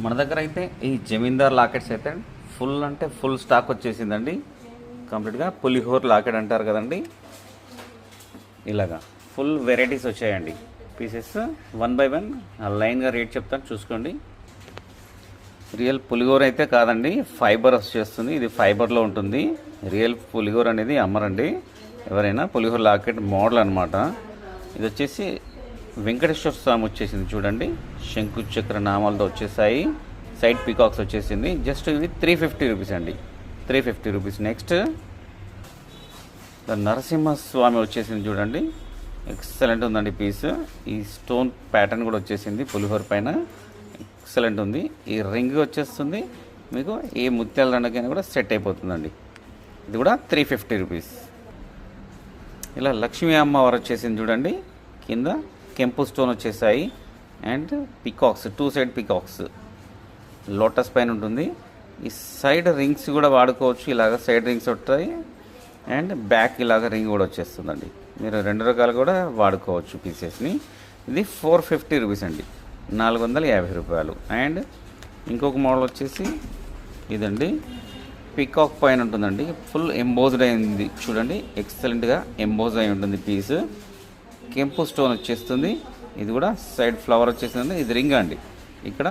మన దగ్గర అయితే ఈ జమీందార్ లాకెట్స్ అయితే ఫుల్ అంటే ఫుల్ స్టాక్ వచ్చేసిందండి. కంప్లీట్గా పులిహోర్ లాకెట్ అంటారు కదండి, ఇలాగా ఫుల్ వెరైటీస్ వచ్చాయండి. పీసెస్ 1 by 1 లైన్గా రేట్ చెప్తాను చూసుకోండి. రియల్ పులిహోర అయితే కాదండి, ఫైబర్ వచ్చేస్తుంది. ఇది ఫైబర్లో ఉంటుంది. రియల్ పులిహోర అనేది అమ్మరండి ఎవరైనా. పులిహోర లాకెట్ మోడల్ అనమాట. ఇది వచ్చేసి వెంకటేశ్వర స్వామి వచ్చేసింది చూడండి, శంకు చక్ర నామాలతో వచ్చేసాయి. సైడ్ పీకాక్స్ వచ్చేసింది. జస్ట్ ఇవి 350 రూపీస్ అండి, 350 రూపీస్. నెక్స్ట్ నరసింహస్వామి వచ్చేసింది చూడండి, ఎక్సలెంట్ ఉందండి పీస్. ఈ స్టోన్ ప్యాటర్న్ కూడా వచ్చేసింది పులిహోర పైన, ఎక్సలెంట్ ఉంది. ఈ రింగ్ వచ్చేస్తుంది మీకు, ఏ ముత్యాల దండకైనా కూడా సెట్ అయిపోతుందండి. ఇది కూడా 350 రూపీస్. ఇలా లక్ష్మీ అమ్మవారు వచ్చేసింది చూడండి, కింద కెంపు స్టోన్ వచ్చేసాయి. And peacocks, 2 side peacocks lotus పైన ఉంటుంది. ఈ సైడ్ రింగ్స్ కూడా వాడుకోవచ్చు, ఇలాగ సైడ్ రింగ్స్ ఉంటాయి. అండ్ బ్యాక్ ఇలాగ రింగ్ కూడా వచ్చేస్తుందండి. మీరు 2 రకాలు కూడా వాడుకోవచ్చు పీసెస్ని. ఇది 450 రూపీస్ అండి, 450 రూపాయలు. అండ్ ఇంకొక మోడల్ వచ్చేసి ఇదండి, పికాక్ పైన ఉంటుందండి, ఫుల్ ఎంబోజ్డ్ అయింది చూడండి, ఎక్సలెంట్గా ఎంబోజ్ అయి ఉంటుంది పీస్. కెంపు స్టోన్ వచ్చేస్తుంది. ఇది కూడా సైడ్ ఫ్లవర్ వచ్చేస్తుంది. ఇది రింగ్ అండి. ఇక్కడ